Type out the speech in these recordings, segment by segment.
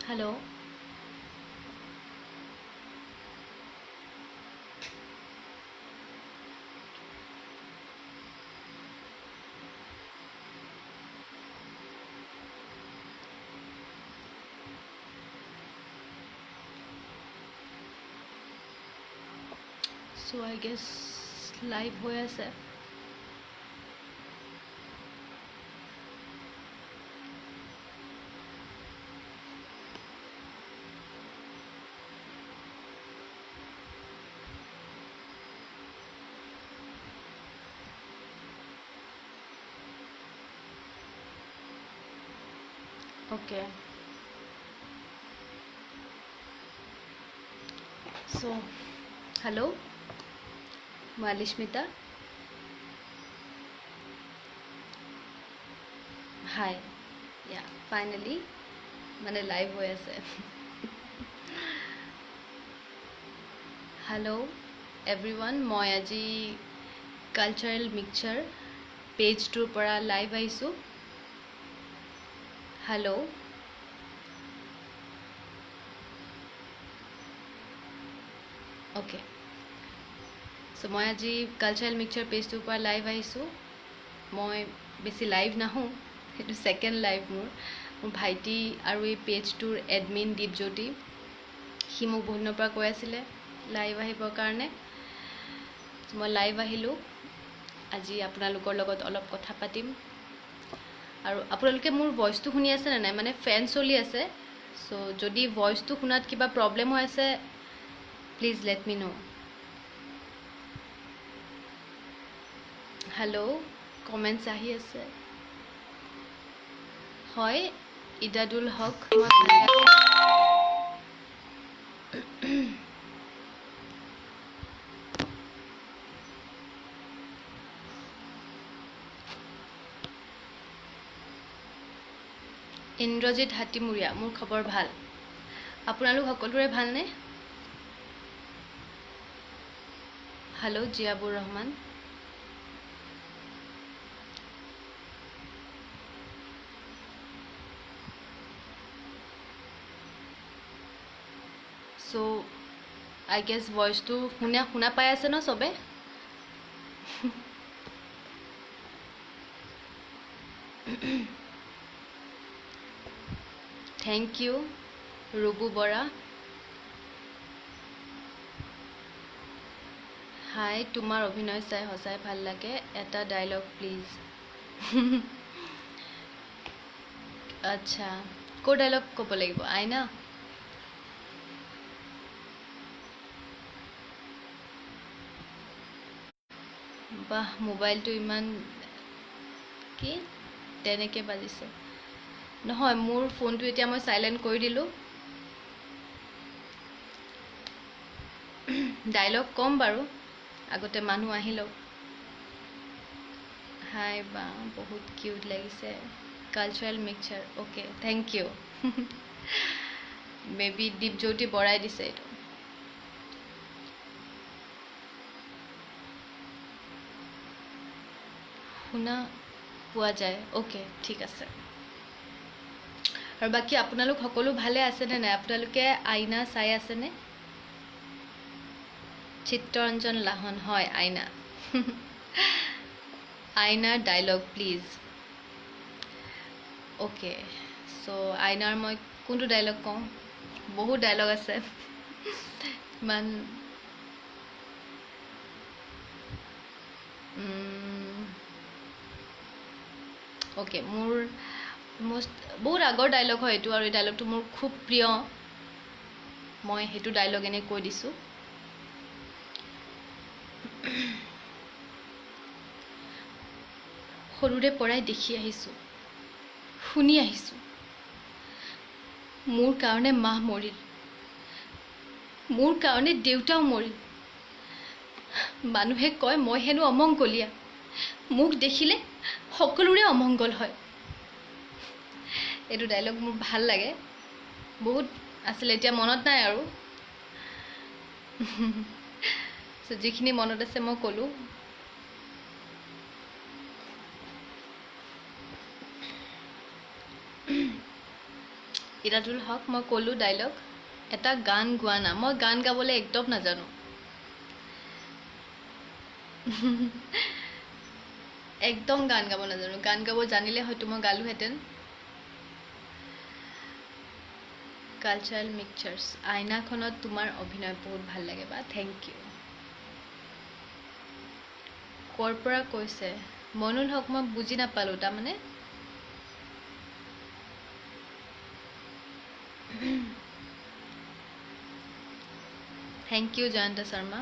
Hello. So I guess live হৈ আছে. Okay. So, hello. Malishmita. Hi. Yeah, finally মানে live হৈ আছে. Hello everyone. মই আজি কালচাৰেল মিক্সচাৰ পেজটোৰ পৰা লাইভ আহিছোঁ. Hello. Okay. So মই আজি কালচাৰেল মিক্সচাৰ পেজটোৰ পৰা লাইভ আহিছোঁ. মই বেছি লাইভ নাহোঁ, সেইটো ছেকেণ্ড লাইভ মোৰ ভাইটি আৰু এই পেজটোৰ এডমিন দীপজ্যোতি, সি মোক বহুত দিনৰ পৰা কৈ আছিলে লাইভ আহিবৰ কাৰণে. মই লাইভ আহিলোঁ. আজি আপোনালোকৰ লগত অলপ কথা পাতিম. আৰু আপোনালোকে মোৰ ভইচটো শুনি আছে নে নাই? মানে ফেন চলি আছে, চ' যদি ভইচটো শুনাত কিবা প্ৰব্লেম হৈ আছে please let me know'. Hello', comments আহি আছে. হয়, ইদাদুল হক. মই ভালে আছোঁ. ইন্দ্ৰজিৎ হাতীমূৰীয়া, মোৰ খবৰ ভাল. আপোনালোক সকলোৰে ভালনে? Hello', Ziabur Rahman. So' I guess ভইচটো শুনা পাই আছে ন চবে? Thank you Rubu Bora. Hi, তোমাৰ অভিনয় চাই সঁচাই ভাল লাগে, এটা ডায়লগ প্লিজ. আচ্ছা, ক'ৰ ডায়লগ ক'ব লাগিব? আইনা? বাহ, মোবাইলটো ইমান কি তেনেকৈ বাজিছে? নহয়, মোৰ ফোনটো এতিয়া মই চাইলেণ্ট কৰি দিলোঁ. ডায়লগ ক'ম বাৰু, আগতে মানুহ আহি লওক. হাই বা, বহুত কিউট লাগিছে. Cultural mixture. Okay, thank you. Maybe Dipjyoti বৰাই দিছে এইটো. শুনা পোৱা যায়? অ'কে, ঠিক আছে. আৰু বাকী আপোনালোক সকলো ভালে আছেনে নাই? আপোনালোকে আইনা চাই আছেনে? চিত্তৰঞ্জন লাহন, হয় আইনা. আইনাৰ ডায়লগ প্লিজ. অ'কে, চ' আইনাৰ মই কোনটো ডায়লগ কওঁ? বহুত ডায়লগ আছে. ইমান অ'কে, মোৰ বহুত আগৰ ডায়লগ হয় এইটো, আৰু এই ডায়লগটো মোৰ খুব প্ৰিয়. মই সেইটো ডায়লগ এনেই কৈ দিছোঁ. সৰুৰে পৰাই দেখি আহিছোঁ, শুনি আহিছোঁ, মোৰ কাৰণে মা মৰিল, মোৰ কাৰণে দেউতাও মৰিল। মানুহে কয় মই হেনো অমংগলীয়া, মোক দেখিলে সকলোৰে অমংগল হয়। এইটো ডায়লগ মোৰ ভাল লাগে, বহুত আছিলে, এতিয়া মনত নাই আৰু। যিখিনি মনত আছে মই ক'লোঁ. ইৰাতুল হক মই ক'লোঁ ডাইলগ এটা গান গোৱা না মই গান গাবলৈ একদম নাজানো একদম গান গাব নাজানো গান গাব জানিলে হয়তো মই গালোহেঁতেন কালচাৰেল মিক্সাৰ্ছ আইনাখনত তোমাৰ অভিনয় বহুত ভাল লাগে বা থেংক ইউ ক'ৰ পৰা কৈছে মইনুল হক মই বুজি নাপালোঁ তাৰমানে থেংক ইউ জয়ন্ত শৰ্মা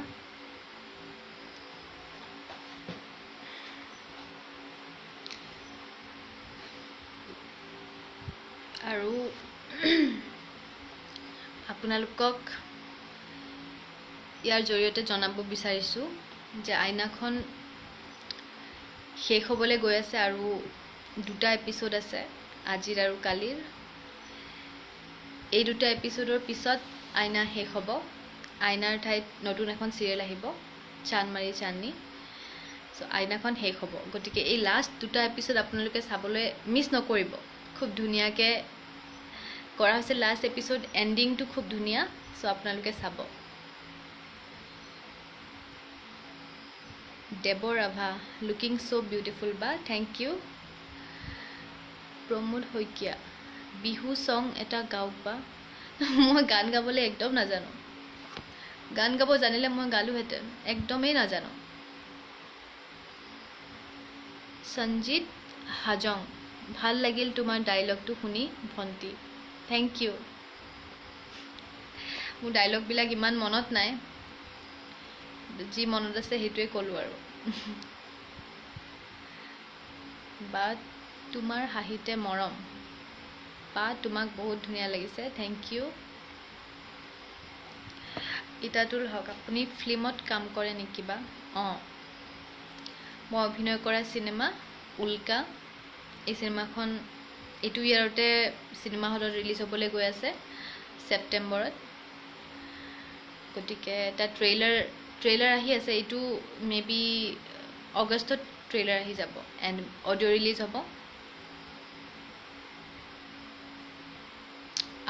আৰু আপোনালোকক ইয়াৰ জৰিয়তে জনাব বিচাৰিছোঁ যে আইনাখন শেষ হ'বলৈ গৈ আছে আৰু 2টা এপিসোড আছে আজিৰ আৰু কালিৰ এই 2টা এপিসোডৰ পিছত আইনা শেষ হ'ব আইনাৰ ঠাইত নতুন এখন সিৰিয়েল আহিব চানমাৰি চাননি সো আইনাখন শেষ হ'ব গতিকে এই লাষ্ট 2টা এপিসোড আপোনালোকে চাবলৈ মিছ নকৰিব খুব ধুনীয়াকে কৰা হৈছে লাষ্ট এপিসোড এন্ডিংটো খুব ধুনীয়া সো আপোনালোকে চাব দেৱৰ ৰাভা লুকিং সো বিউটিফুল বা থেংক ইউ প্ৰমোদ শইকীয়া বিহু সং এটা গাওক বা মই গান গাবলৈ একদম নাজানো গান গাব জানিলে মই গালোহেঁতেন একদমেই নাজানো সঞ্জিত হাজং ভাল লাগিল তোমাৰ ডাইলগটো শুনি ভণ্টি থেংক ইউ মোৰ ডাইলগবিলাক ইমান মনত নাই যি মনত আছে সেইটোৱে ক'লোঁ আৰু বা তোমাৰ হাঁহিতে মৰম বা তোমাক বহুত ধুনীয়া লাগিছে থেংক ইউ ইটাতুল হক আপুনি ফিল্মত কাম কৰে নেকি বা অঁ মই অভিনয় কৰা চিনেমা উল্কা এই চিনেমাখন এইটো ইয়াৰতে চিনেমা হলত ৰিলিজ হ'বলৈ গৈ আছে ছেপ্টেম্বৰত গতিকে এটা ট্ৰেইলাৰ আহি আছে এইটো মেবি অগষ্টত ট্ৰেইলাৰ আহি যাব এণ্ড অডিঅ' ৰিলিজ হ'ব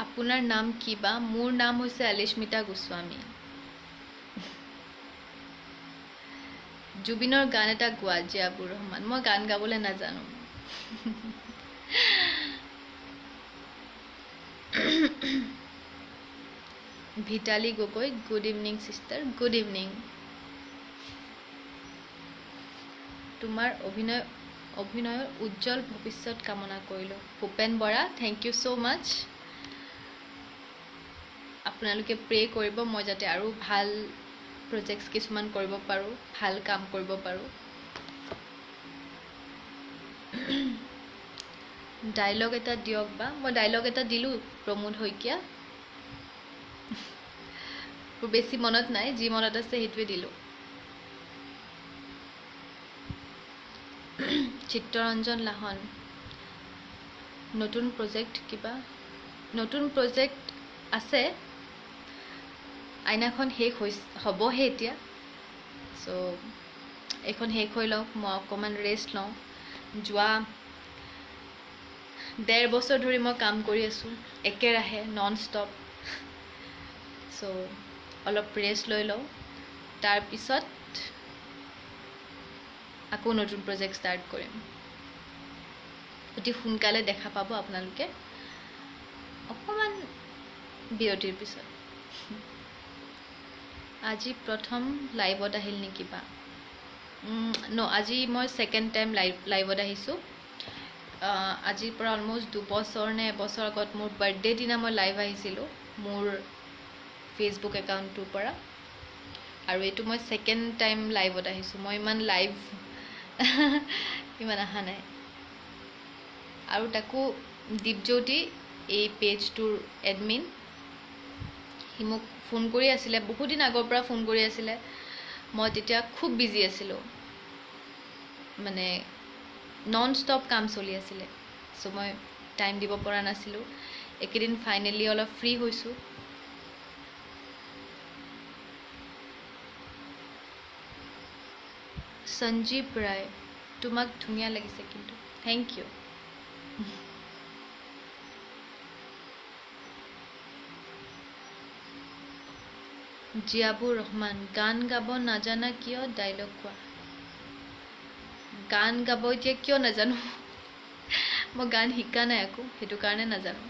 আপোনাৰ নাম কি বা মোৰ নাম হৈছে আলিস্মিতা গোস্বামী জুবিনৰ গান এটা গোৱা জিয়াবুৰ ৰহমান মই গান গাবলৈ নাজানো Bitali Gogoi good evening sister good evening তোমাৰ অভিনয়ৰ উজ্জ্বল ভৱিষ্যত কামনা কৰিলোঁ Bhupen Bora thank you so much আপোনালোকে প্ৰে কৰিব মই যাতে আৰু ভাল প্ৰজেক্টছ কিছুমান কৰিব পাৰোঁ ভাল কাম কৰিব পাৰোঁ ডাইলগ এটা দিয়ক বা মই ডাইলগ এটা দিলোঁ প্ৰমোদ শইকীয়া মোৰ বেছি মনত নাই যি মনত আছে সেইটোৱে দিলোঁ চিত্তৰঞ্জন লাহন নতুন প্ৰজেক্ট কিবা নতুন প্ৰজেক্ট আছে আইনাখন শেষ হ'বহে এতিয়া সো এইখন শেষ হৈ লওক মই অকণমান ৰেষ্ট লওঁ যোৱা 1.5 বছৰ ধৰি মই কাম কৰি আছোঁ একেৰাহে নন ষ্টপ সো অলপ ৰেষ্ট লৈ লওঁ তাৰপিছত আকৌ নতুন প্ৰজেক্ট ষ্টাৰ্ট কৰিম অতি সোনকালে দেখা পাব আপোনালোকে অকণমান বিৰতিৰ পিছত আজি প্ৰথম লাইভত আহিল নেকি বা আজি মই ছেকেণ্ড টাইম লাইভত আহিছোঁ আজিৰ পৰা অলম'ষ্ট 2 বছৰ নে এবছৰ আগত মোৰ বাৰ্থডে দিনা মই লাইভ আহিছিলোঁ মোৰ ফেচবুক একাউণ্টটোৰ পৰা আৰু এইটো মই ছেকেণ্ড টাইম লাইভত আহিছোঁ মই ইমান লাইভ ইমান অহা নাই আৰু তাকো দীপজ্যোতি এই পেজটোৰ এডমিন সি মোক ফোন কৰি আছিলে বহুত দিন আগৰ পৰা ফোন কৰি আছিলে মই তেতিয়া খুব বিজি আছিলোঁ মানে নন ষ্টপ কাম চলি আছিলে সো মই টাইম দিব পৰা নাছিলোঁ একেদিন ফাইনেলি অলপ ফ্ৰী হৈছোঁ সঞ্জীৱ ৰায় তোমাক ধুনীয়া লাগিছে কিন্তু থেংক ইউ জিয়াবুৰ ৰহমান গান গাব নাজানা কিয় ডাইলগ কোৱা গান গাব এতিয়া কিয় নাজানো মই গান শিকা নাই আকৌ সেইটো কাৰণে নাজানো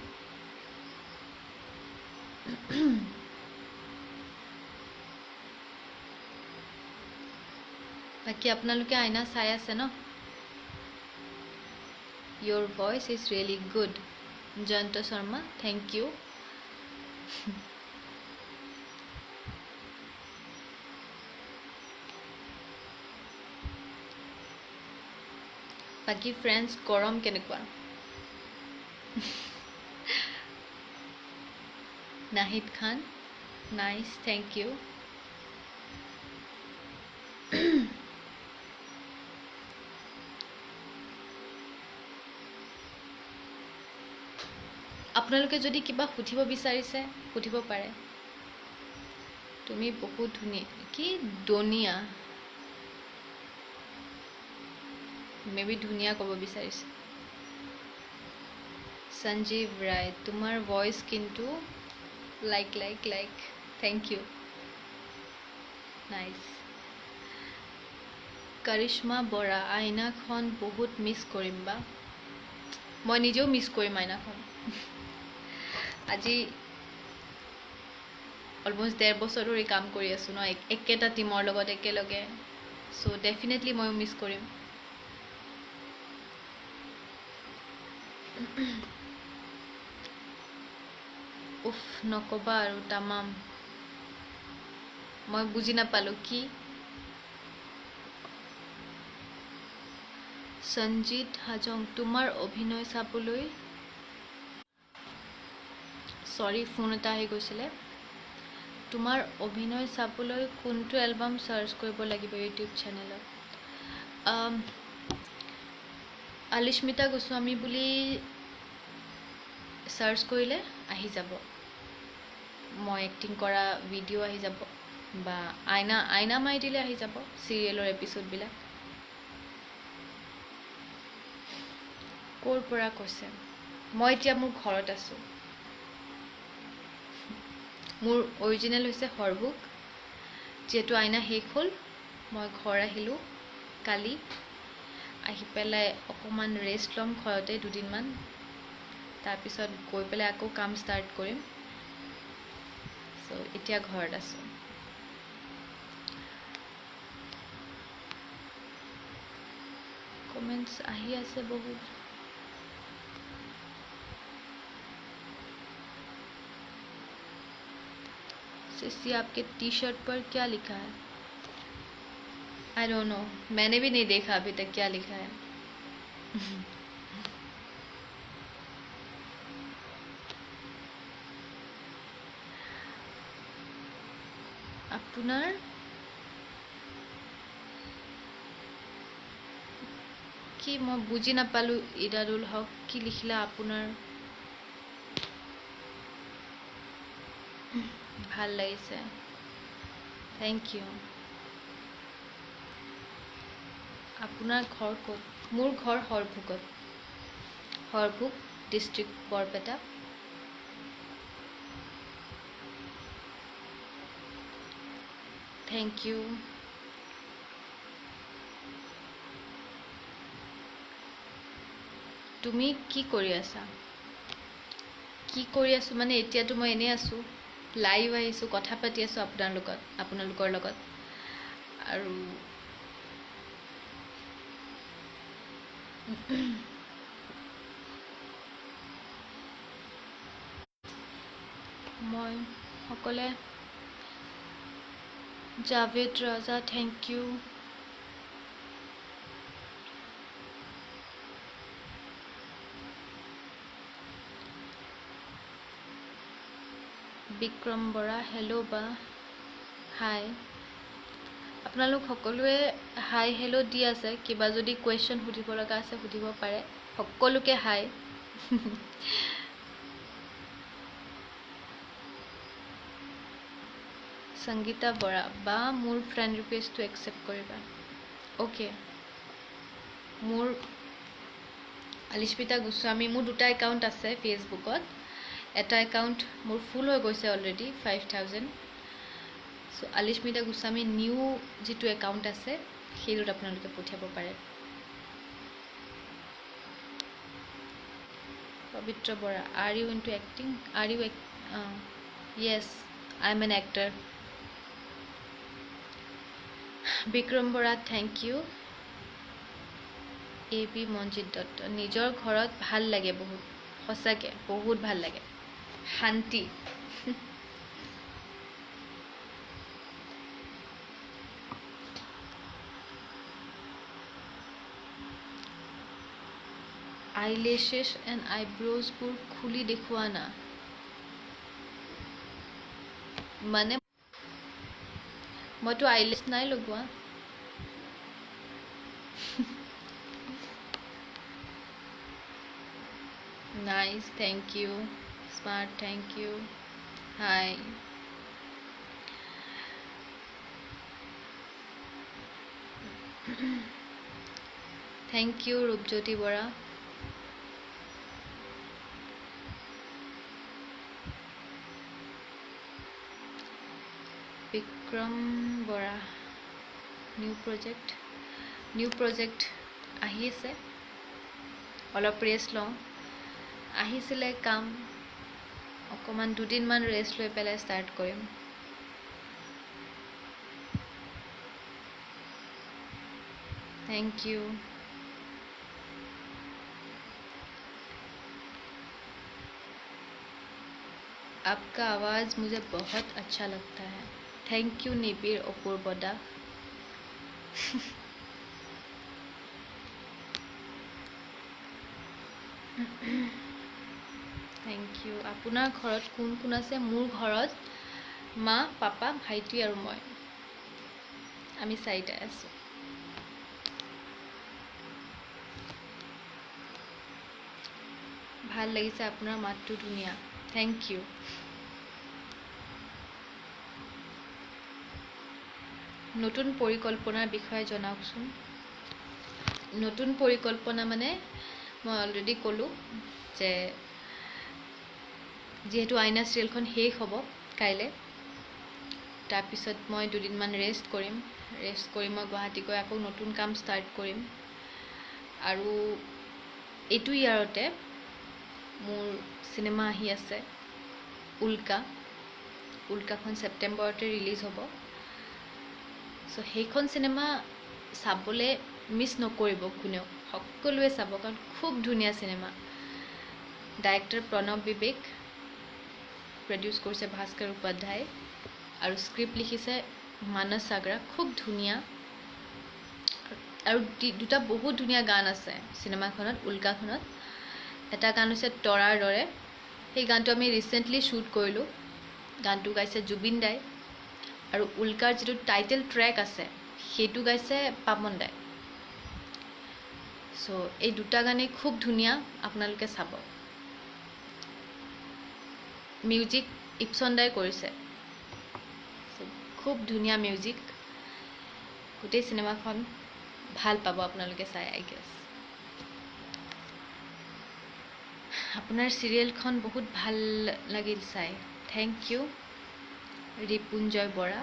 বাকি আপোনালোকে আইনা চাই আছে ন Your voice is really good Janta Sharma thank you বাকি ফ্ৰেন্ডছ গৰম কেনেকুৱা নাহিদ খান নাইস থ্যাংক ইউ আপোনালোকে যদি কিবা সুধিব বিচাৰিছে সুধিব পাৰে তুমি বহুত ধুনীয়া কি দুনিয়া মেবি ধুনীয়া ক'ব বিচাৰিছে সঞ্জীৱ ৰায় তোমাৰ ভয়েস কিন্তু like thank you nice Karishma Bora আইনাখন বহুত মিছ কৰিম বা মই নিজেও মিছ কৰিম আইনাখন আজি অলমোষ্ট 1.5 বছৰ ধৰি কাম কৰি আছো ন একেটা টিমৰ লগত একেলগে সো ডেফিনেটলি মই মিছ কৰিম উফ নকবা আৰু তামাম মই বুজি নাপালো কি সঞ্জিত হাজং তোমাৰ অভিনয় চাবলৈ সৰি ফোন এটা আহি গৈছিলে তোমাৰ অভিনয় চাবলৈ কোনটো এলবাম সাৰ্চ কৰিব লাগিব ইউটিউব চেনেলত আলিস্মিতা গোস্বামী বুলি সাৰ্চ কৰিলে আহি যাব মই এক্টিং কৰা ভিডিঅ' আহি যাব বা আইনা মাৰি দিলে আহি যাব চিৰিয়েলৰ এপিসোডবিলাক ক'ৰ পৰা কৈছে মই এতিয়া মোৰ ঘৰত আছো মোৰ অৰিজিনেল হৈছে হৰভুক যেটো আইনা শেষ হ'ল মই ঘৰ আহিলো কালি আহি পেলাই অকমান ৰেষ্ট লম ঘৰতে দুদিনমান তাৰপিছত গৈ পেলাই আকৌ কাম ষ্টাৰ্ট কৰিম সো এতিয়া ঘৰত আছো কমেন্টস আহি আছে বহুত सिसी आपके टी शर्ट पर क्या लिखा है आई डोंट नो मैंने भी नहीं देखा अभी तक क्या लिखा है আপোনাৰ কি মই বুজি নাপালো ইদাৰুল হক কি লিখিলা আপোনাৰ ভাল লাগিছে থ্যাংক ইউ আপোনাৰ ঘৰ ক'ত মোৰ ঘৰ হৰভুকত হৰভুক ডিস্ট্ৰিক্ট বৰপেটা থ্যাংক ইউ তুমি কি কৰি আছা কি কৰি আছো মানে এতিয়াতো মই এনে আছো লাইভ আহিছো কথা পাতি আছো আপোনালোকৰ লগত আৰু মই সকলে Javed Raja thank you Bikram Bora hello' বা হাই আপোনালোক সকলোৱে হাই হেল্ল' দি আছে কিবা যদি কোৱেশ্চন সুধিব লগা আছে সুধিব পাৰে সকলোকে হাই সংগীতা বৰা বা মোৰ ফ্ৰেণ্ড ৰিকুৱেষ্টটো একচেপ্ট কৰিবা ওকে মোৰ আলিস্মিতা গোস্বামী মোৰ দুটা একাউণ্ট আছে ফেচবুকত এটা একাউণ্ট মোৰ ফুল হৈ গৈছে already 5000 so Alismita Goswami new যেটো একাউণ্ট আছে সেইটোত আপোনালোকে পঠিয়াব পাৰে Pabitra Bora are you into acting are you yes I am an actor Bikram Bora thank you A B Manjit Dutta নিজৰ ঘৰত ভাল লাগে বহুত সঁচাকৈ বহুত ভাল লাগে শান্তি আইলেশেছ এণ্ড আইব্ৰ'জবোৰ খুলি দেখুওৱা না মানে মইতো আইলেছ নাই লগোৱা nice thank you smart thank you hi thank you Rupjyoti Bora Bikram Bora new project আহি আছে অলপ ৰেষ্ট লওঁ আহিছিলে কাম অকণমান দুদিনমান ৰেষ্ট লৈ পেলাই ষ্টাৰ্ট কৰিম থেংক ইউ आपका आवाज़ मुझे बहुत अच्छा लगता है थैंक यू निबिर अपूर्वदा থেংক ইউ আপোনাৰ ঘৰত কোন কোন আছে মোৰ ঘৰত মা পাপা ভাইটি আৰু মই আমি চাৰিটাই আছোঁ ভাল লাগিছে আপোনাৰ মাতটো ধুনীয়া থেংক ইউ নতুন পৰিকল্পনাৰ বিষয়ে জনাওকচোন নতুন পৰিকল্পনা মানে মই অলৰেডি ক'লোঁ যে যেহেতু আইনা চিৰিয়েলখন শেষ হ'ব কাইলৈ তাৰপিছত মই দুদিনমান ৰেষ্ট কৰিম মই গুৱাহাটী গৈ আকৌ নতুন কাম ষ্টাৰ্ট কৰিম আৰু এইটো ইয়াৰতে মোৰ চিনেমা আহি আছে উল্কাখন ছেপ্টেম্বৰতে ৰিলিজ হ'ব চ' সেইখন চিনেমা চাবলৈ মিছ নকৰিব কোনেও সকলোৱে চাব কাৰণ খুব ধুনীয়া চিনেমা ডাইৰেক্টৰ প্ৰণৱ বিবেক প্ৰডিউচ কৰিছে ভাস্কৰ উপাধ্যায় আৰু স্ক্ৰিপ্ট লিখিছে মানস সাগৰা খুব ধুনীয়া আৰু দুটা বহুত ধুনীয়া গান আছে চিনেমাখনত উল্কাখনত এটা গান হৈছে তৰাৰ দৰে সেই গানটো আমি ৰিচেণ্টলি শ্বুট কৰিলোঁ গানটো গাইছে জুবিন দাই আৰু উল্কাৰ যিটো টাইটেল ট্ৰেক আছে সেইটো গাইছে পাপন দাই চ' এই দুটা গানেই খুব ধুনীয়া আপোনালোকে চাব মিউজিক ইপচন দাই কৰিছে খুব ধুনীয়া মিউজিক গোটেই চিনেমাখন ভাল পাব আপোনালোকে চাই আই গেছ আপোনাৰ চিৰিয়েলখন বহুত ভাল লাগিল চাই থেংক ইউ ৰিপুঞ্জয় বৰা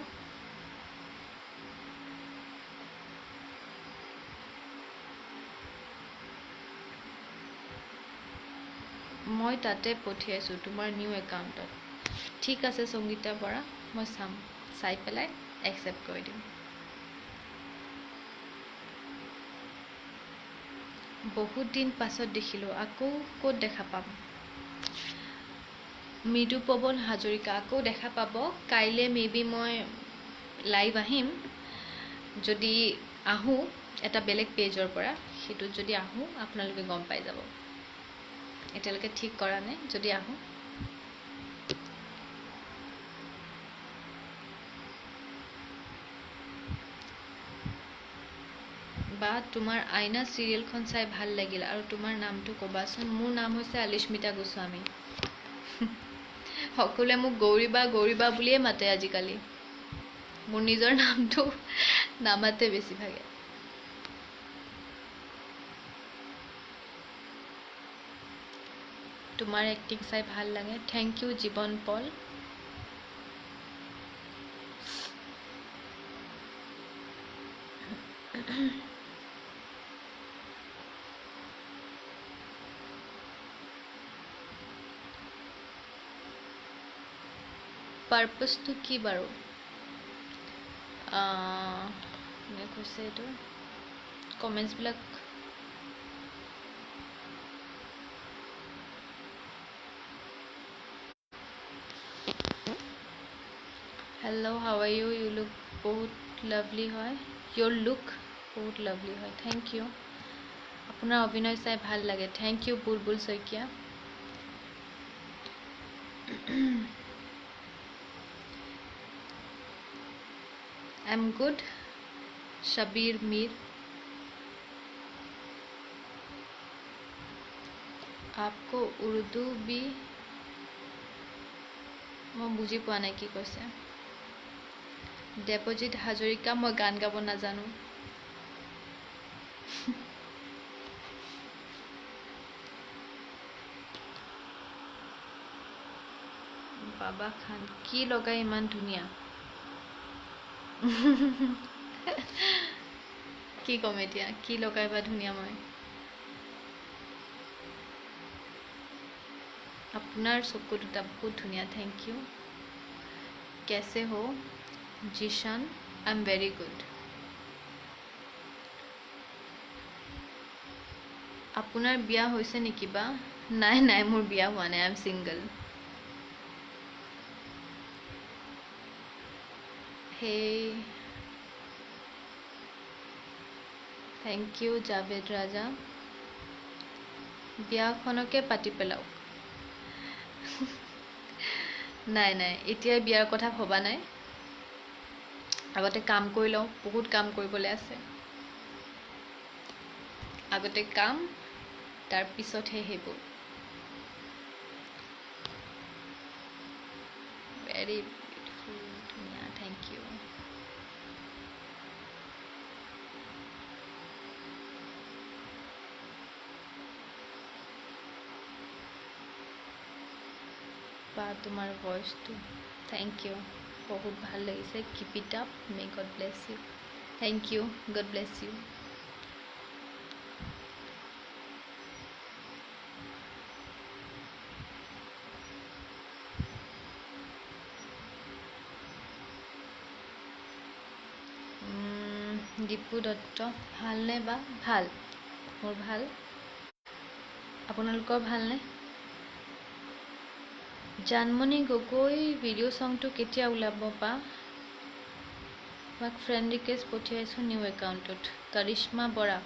মই তাতে পঠিয়াইছোঁ তোমাৰ নিউ একাউণ্টত ঠিক আছে সংগীতা বৰা মই চাম চাই পেলাই একচেপ্ট কৰি দিম বহুত দিন পাছত দেখিলোঁ আকৌ ক'ত দেখা পাম মৃদু পৱন হাজৰিকা আকৌ দেখা পাব কাইলৈ মেবি মই লাইভ আহিম যদি আহোঁ এটা বেলেগ পেজৰ পৰা সেইটোত যদি আহোঁ আপোনালোকে গম পাই যাব এতিয়ালৈকে ঠিক কৰা নাই যদি আহোঁ বা তোমাৰ আইনা চিৰিয়েলখন চাই ভাল লাগিল আৰু তোমাৰ নামটো ক'বাচোন মোৰ নাম হৈছে আলিস্মিতা গোস্বামী সকলোৱে মোক গৌৰীবা বুলিয়ে মাতে আজিকালি মোৰ নিজৰ নামটো নামাতে বেছিভাগে তোমাৰ এক্টিং চাই ভাল লাগে থেংক ইউ জীৱন পল পাৰ্পছটো কি বাৰু? কোনে কৈছে এইটো? কমেণ্টছবিলাক hello' how are you? You look বহুত লাভলি হয়। ইয়'ৰ লুক বহুত লাভলি হয়। Thank you. আপোনাৰ অভিনয় চাই ভাল লাগে। Thank you Bulbul Saikia. I am good. Shabir Mir. आपको उर्दू भी मैं बुझी पा नहीं कि कैसे। देवजीत हाजरिका मैं गान गाब नाजानो। बाबा खान की लगा इमान धुनिया কি কম এতিয়া কি লগাইবা ধুনিয়া মই আপোনাৰ চকু দুটা বহুত ধুনিয়া থ্যাংক ইউ कैसे हो Zeeshan I am very good আপোনাৰ বিয়া হৈছে নেকি বা নাই নাই মোৰ বিয়া হোৱা নাই আই এম সিঙ্গল হে थैंक यू जावेद राजा বিয়াখনকে পাতি পেলাও নাই নাই এতিয়া বিয়াৰ কথা ভবা নাই আগতে কাম কৰি লওঁ বহুত কাম কৰিবলৈ আছে আগতে কাম তাৰ পিছতহে হেবোৰ very beautiful ধুনীয়া thank you বা তোমাৰ ভয়েসটো থ্যাংক ইউ বহুত ভাল লাগিছে keep it up may God bless you thank you God bless you Dipu Dutta ভালনে বা ভাল মোৰ ভাল আপোনালোকৰ ভালনে জানমণি গগৈ ভিডিঅ' সংটো কেতিয়া ওলাব পা মাক ফ্ৰেণ্ড ৰিকুৱেষ্ট পঠিয়াইছোঁ নিউ একাউণ্টত কৰিশ্মা বৰা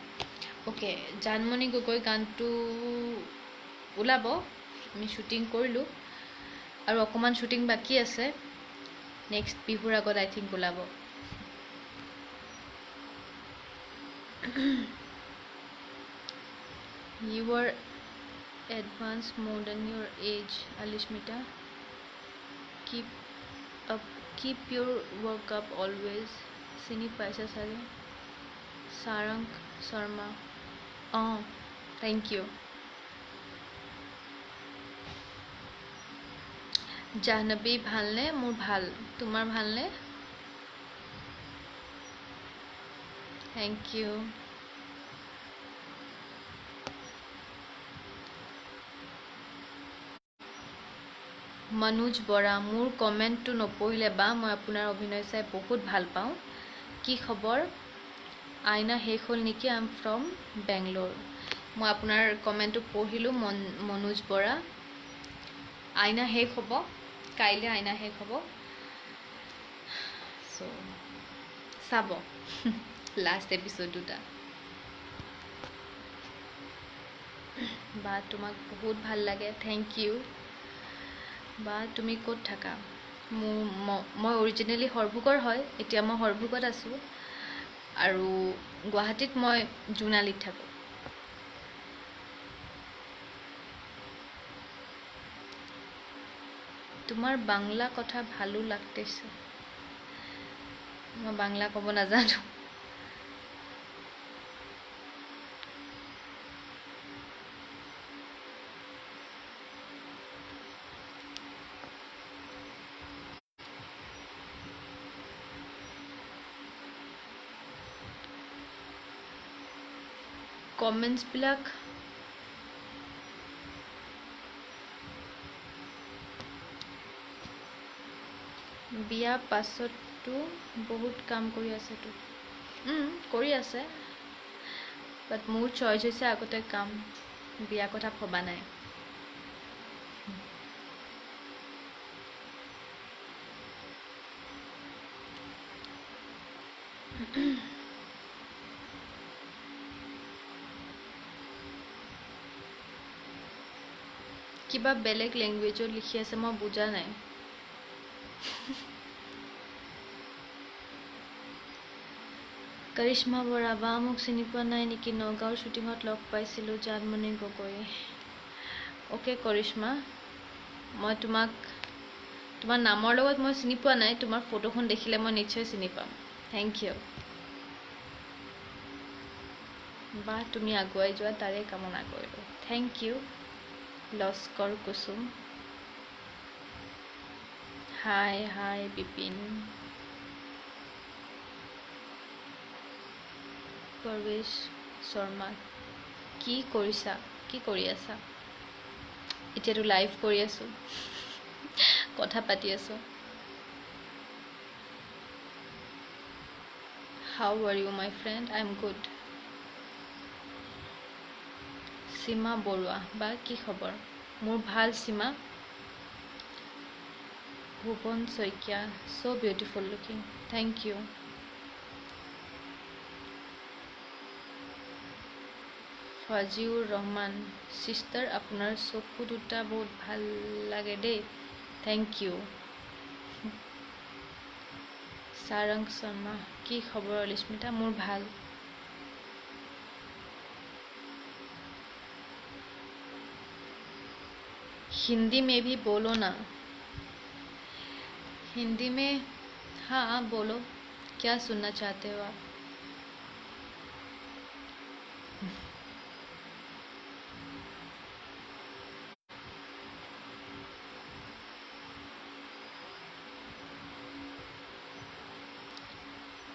ওকে জানমণি গগৈ গানটো ওলাব আমি শ্বুটিং কৰিলোঁ আৰু অকণমান শ্বুটিং বাকী আছে নেক্সট বিহুৰ আগত আই থিংক ওলাব You are advanced more than your age, Alishmita. Keep your work up always. Sini paisa sare. Sarang Sharma. Oh, thank you. Jahnabi bhalne mur bhal. Tumar bhalne? Thank you. Manoj Bora মোৰ কমেণ্টটো নপঢ়িলে বা মই আপোনাৰ অভিনয় চাই বহুত ভাল পাওঁ কি খবৰ আইনা শেষ হ'ল নেকি আই এম ফ্ৰম বেংগলোৰ মই আপোনাৰ কমেণ্টটো পঢ়িলোঁ মনোজ বৰা আইনা শেষ হ'ব কাইলৈ আইনা শেষ হ'ব চ' চাব লাষ্ট এপিছড দুটা বা তোমাক বহুত ভাল লাগে থেংক ইউ বা তুমি ক'ত থাকা মই অৰিজিনেলি হৰভোগৰ হয় এতিয়া মই হৰভোগত আছোঁ আৰু গুৱাহাটীত মই জোনালীত থাকোঁ তোমাৰ বাংলা কথা ভালো লাগতেছে মই বাংলা ক'ব নাজানো কমেণ্টছবিলাক বিয়া পাছতো বহুত কাম কৰি আছেতো কৰি আছে বাট মোৰ চইচ হৈছে আগতে কাম বিয়া কথা ভবা নাই কিবা বেলেগ লেংগুৱেজত লিখি আছে মই বুজা নাই কৰিশ্মা বৰা বা মোক চিনি পোৱা নাই নেকি নগাঁৱৰ শ্বুটিঙত লগ পাইছিলোঁ জানমণি গগৈ অ'কে কৰিশ্মা মই তোমাৰ নামৰ লগত মই চিনি পোৱা নাই তোমাৰ ফটোখন দেখিলে মই নিশ্চয় চিনি পাম থেংক ইউ বা তুমি আগুৱাই যোৱা তাৰে কামনা কৰিলোঁ থেংক ইউ লস্কৰ কুসুম হাই হাই বিপিন পৰৱেশ শৰ্মা কি কৰিছা কি কৰি আছা এতিয়াতো লাইভ কৰি আছোঁ কথা পাতি আছোঁ how are you my friend I am good Seema Baruah বা কি খবৰ মোৰ ভাল Seema Bhuban Saikia so' beautiful looking thank you Fajiur Rahman sister আপোনাৰ চকু দুটা বহুত ভাল লাগে দেই থেংক ইউ সাৰং শৰ্মা কি খবৰ অলিস্মিতা মোৰ ভাল हिंदी में भी बोलो ना हिंदी में हाँ बोलो क्या सुनना चाहते हो आप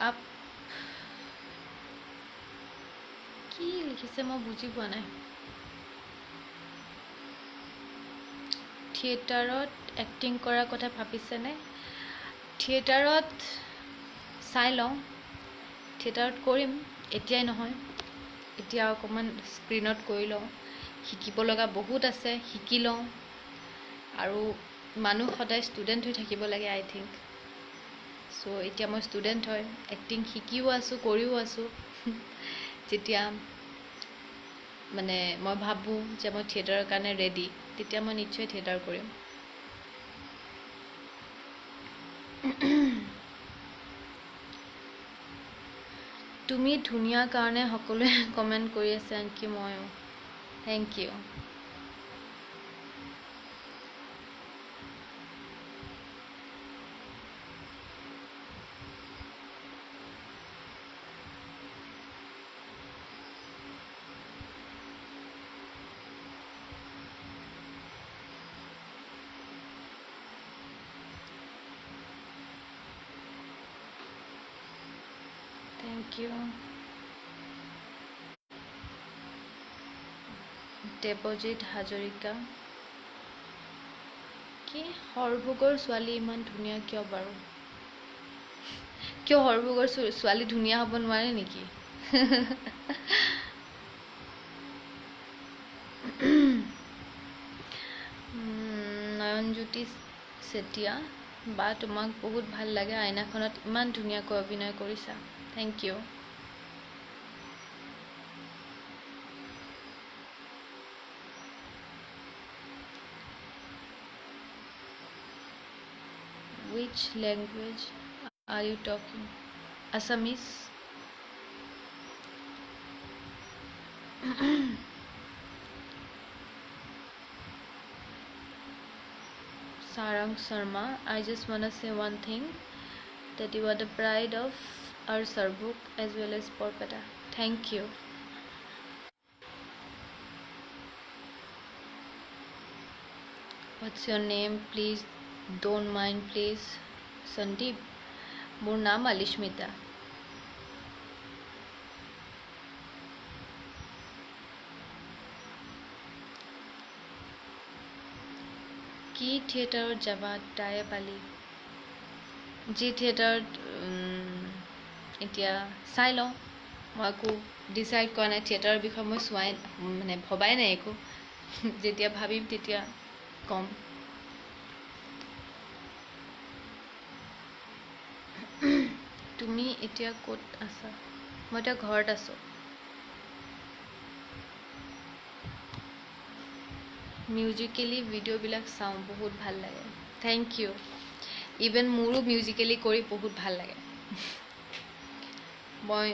आप কি লিখিছে মই বুজি পোৱা নাই থিয়েটাৰত এক্টিং কৰাৰ কথা ভাবিছেনে থিয়েটাৰত চাই লওঁ থিয়েটাৰত কৰিম এতিয়াই নহয় এতিয়া অকণমান স্ক্ৰীণত কৰি লওঁ শিকিব লগা বহুত আছে শিকি লওঁ আৰু মানুহ সদায় ষ্টুডেণ্ট হৈ থাকিব লাগে আই থিংক চ' এতিয়া মই ষ্টুডেণ্ট হয় এক্টিং শিকিও আছোঁ কৰিও আছোঁ যেতিয়া মানে মই ভাবোঁ যে মই থিয়েটাৰৰ কাৰণে ৰেডি তেতিয়া মই নিশ্চয় থিয়েটাৰ কৰিম তুমি ধুনীয়া কাৰণে সকলোৱে কমেণ্ট কৰি আছে আনকি ময়ো thank you Thank you. Debajit Hazarika কি হৰভোগৰ ছোৱালী ইমান ধুনীয়া কিয় বাৰু কিয় হৰভোগৰ ছোৱালী ধুনীয়া হ'ব নোৱাৰে নেকি নয়নজ্যোতি চেতিয়া বা তোমাক বহুত ভাল লাগে আইনাখনত ইমান ধুনীয়াকৈ অভিনয় কৰিছা thank you Which language are you talking? Assamese? Sarang Sharma, I just want to say one thing that you are the pride of our Sarbuk as well as Porpeta. Thank you. What's your name? Please don't mind, please. Sandeep. Mor naam Alishmita. কি থিয়েটাৰত যাবা তাই পালি G থিয়েটাৰত এতিয়া চাই লওঁ মই একো ডিচাইড কৰা নাই থিয়েটাৰৰ বিষয়ে মই চোৱাই মানে ভবাই নাই একো যেতিয়া ভাবিম তেতিয়া ক'ম তুমি এতিয়া ক'ত আছা মই এতিয়া ঘৰত আছোঁ মিউজিকেলি ভিডিঅ'বিলাক চাওঁ বহুত ভাল লাগে থেংক ইউ ইভেন মোৰো মিউজিকেলি কৰি বহুত ভাল লাগে মই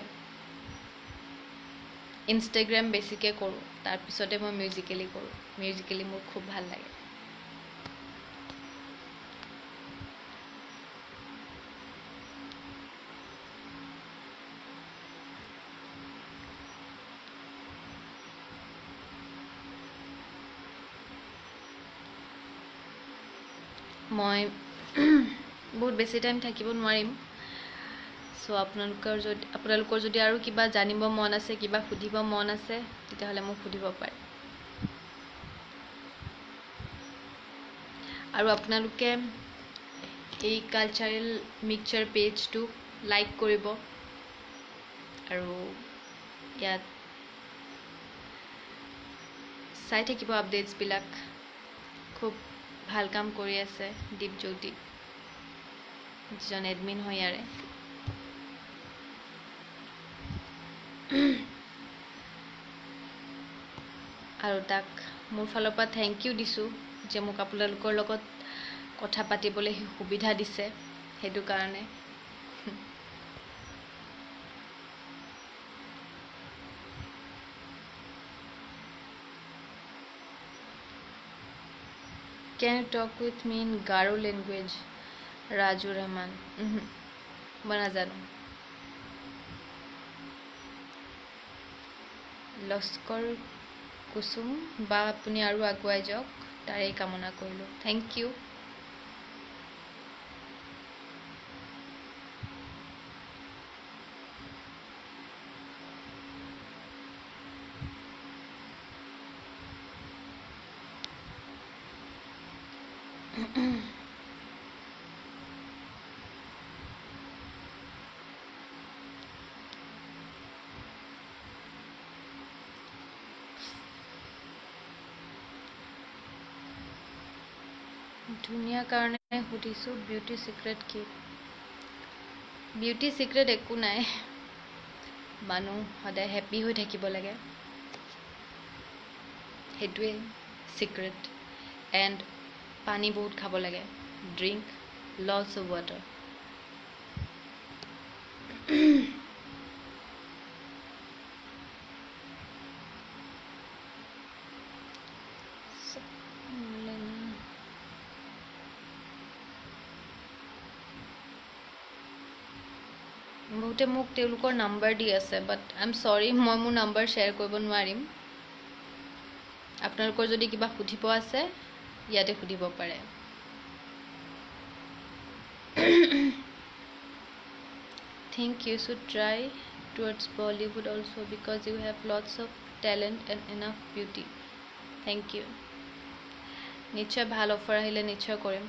ইনষ্টাগ্ৰাম বেছিকৈ কৰোঁ তাৰপিছতে মই মিউজিকেলি কৰোঁ মিউজিকেলি মোৰ খুব ভাল লাগে মই বহুত বেছি টাইম থাকিব নোৱাৰিম চ' আপোনালোকৰ যদি আৰু কিবা জানিব মন আছে কিবা সুধিব মন আছে তেতিয়াহ'লে মোক সুধিব পাৰে আৰু আপোনালোকে এই কালচাৰেল মিক্সচাৰ পেজটো লাইক কৰিব আৰু ইয়াত চাই থাকিব আপডেটছবিলাক খুব ভাল কাম কৰি আছে দীপজ্যোতি যিজন এডমিন হয় ইয়াৰে আৰু তাক মোৰ ফালৰ পৰা থেংক ইউ দিছোঁ যে মোক আপোনালোকৰ লগত কথা পাতিবলৈ সুবিধা দিছে সেইটো কাৰণে Can you talk with me in Garo language? Raju Rahman. মই নাজানো লস্কৰ কুসুম বা আপুনি আৰু আগুৱাই যাওক তাৰেই কামনা কৰিলোঁ থেংক ইউ ধুনীয়া কাৰণে সুধিছোঁ বিউটি চিক্ৰেট কি বিউটি চিক্ৰেট একো নাই মানুহ সদায় হেপী হৈ থাকিব লাগে সেইটোৱে চিক্ৰেট এণ্ড পানী বহুত খাব লাগে ড্ৰিংক লটছ অফ ৱাটাৰ বহুতে মোক তেওঁলোকৰ নাম্বাৰ দি আছে বাট আই এম চৰি মই মোৰ নাম্বাৰ শ্বেয়াৰ কৰিব নোৱাৰিম আপোনালোকৰ যদি কিবা সুধিব আছে ইয়াতে সুধিব পাৰে think you should try towards Bollywood also because you have lots of talent and enough beauty thank you নিশ্চয় ভাল অফাৰ আহিলে নিশ্চয় কৰিম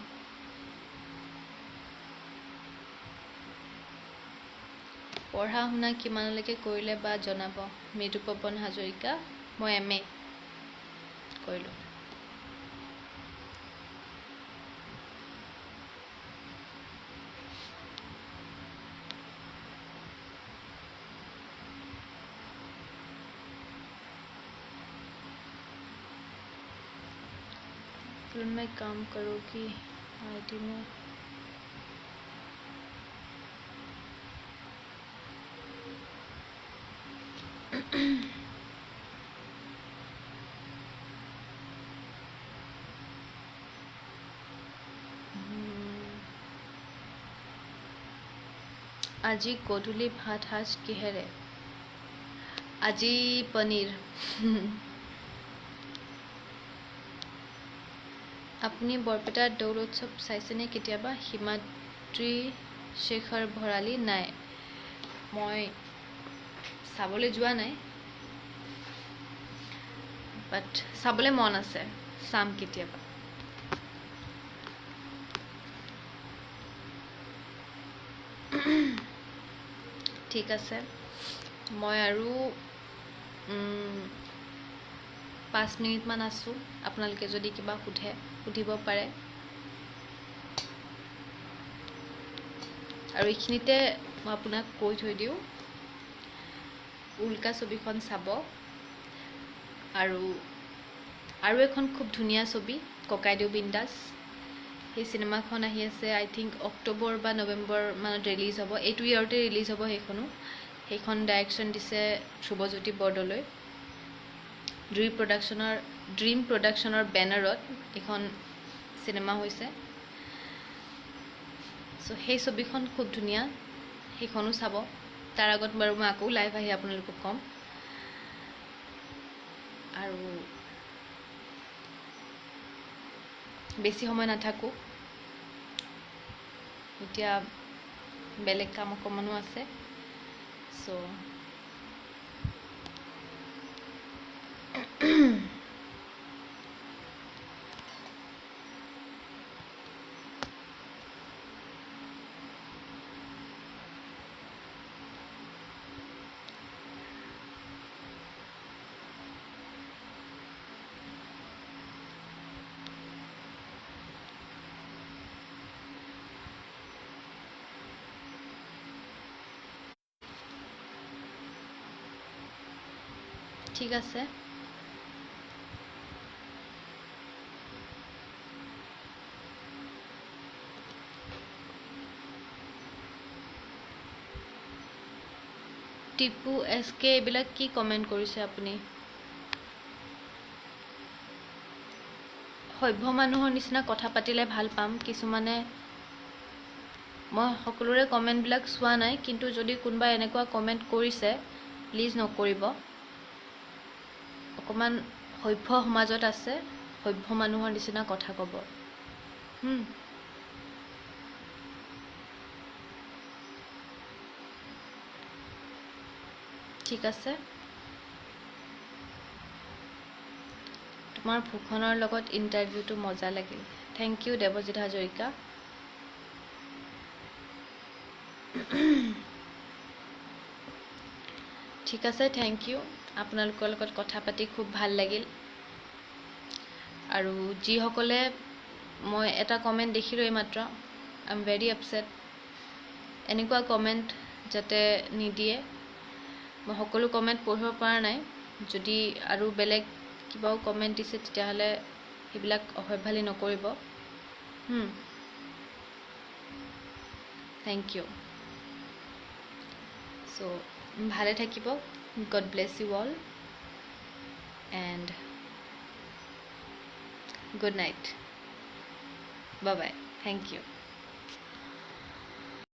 পঢ়া শুনা কিমানলৈকে কৰিলে বা জনাব মৃদুপৱন হাজৰিকা মই MA কৰিলোঁ फिल्म में काम करोगी IT में আজি গধূলি ভাত সাজ কিহেৰে আজি পনীৰ আপুনি বৰপেটাৰ দৌল উৎসৱ চাইছেনে কেতিয়াবা হিমাদ্ৰী শেখৰ ভৰালী নাই মই চাবলৈ যোৱা নাই বাট চাবলৈ মন আছে চাম কেতিয়াবা ঠিক আছে, মই আৰু 5 মিনিটমান আছোঁ। আপোনালোকে যদি কিবা সুধিব পাৰে। আৰু এইখিনিতে মই আপোনাক কৈ থৈ দিওঁ, উল্কা ছবিখন চাব। আৰু এখন খুব ধুনীয়া ছবি, ককাইদেউ বিন্দাছ। সেই চিনেমাখন আহি আছে, আই থিংক অক্টোবৰ বা নৱেম্বৰ মানত ৰিলিজ হ'ব। এইটো ইয়াৰতে ৰিলিজ হ'ব সেইখন ডাইৰেকশ্যন দিছে ধ্ৰুৱজ্যোতি বৰদলৈ। ড্ৰিম প্ৰডাকশ্যনৰ বেনাৰত এইখন চিনেমা হৈছে। চ' সেই ছবিখন খুব ধুনীয়া, সেইখনো চাব। তাৰ আগত বাৰু মই আকৌ লাইভ আহি আপোনালোকক ক'ম। আৰু বেছি সময় নাথাকোঁ, এতিয়া বেলেগ কাম অকণমানো আছে। চ' ঠিক আছে, টিপু SK এইবিলাক কি কমেণ্ট কৰিছে আপুনি? সভ্য মানুহৰ নিচিনা কথা পাতিলে ভাল পাম। কিছুমানে, মই সকলোৰে কমেণ্টবিলাক চোৱা নাই, কিন্তু যদি কোনোবা এনেকুৱা কমেণ্ট কৰিছে প্লিজ নকৰিব। অকণমান সভ্য সমাজত আছে, সভ্য মানুহৰ নিচিনা কথা ক'ব। ঠিক আছে, তোমাৰ ভূষণৰ লগত ইণ্টাৰভিউটো মজা লাগিল। Thank you Debajit Hazarika. ঠিক আছে, থেংক ইউ। আপোনালোকৰ লগত কথা পাতি খুব ভাল লাগিল। আৰু যিসকলে, মই এটা কমেণ্ট দেখিলোঁ এইমাত্ৰ, আই এম ভেৰি আপছেট। এনেকুৱা কমেণ্ট যাতে নিদিয়ে। মই সকলো কমেণ্ট পঢ়িব পৰা নাই। যদি আৰু বেলেগ কিবাও কমেণ্ট দিছে তেতিয়াহ'লে সেইবিলাক অসভ্যালি নকৰিব। Thank U. চ' ভালে থাকিব। God bless you all and good night. Bye bye. Thank U.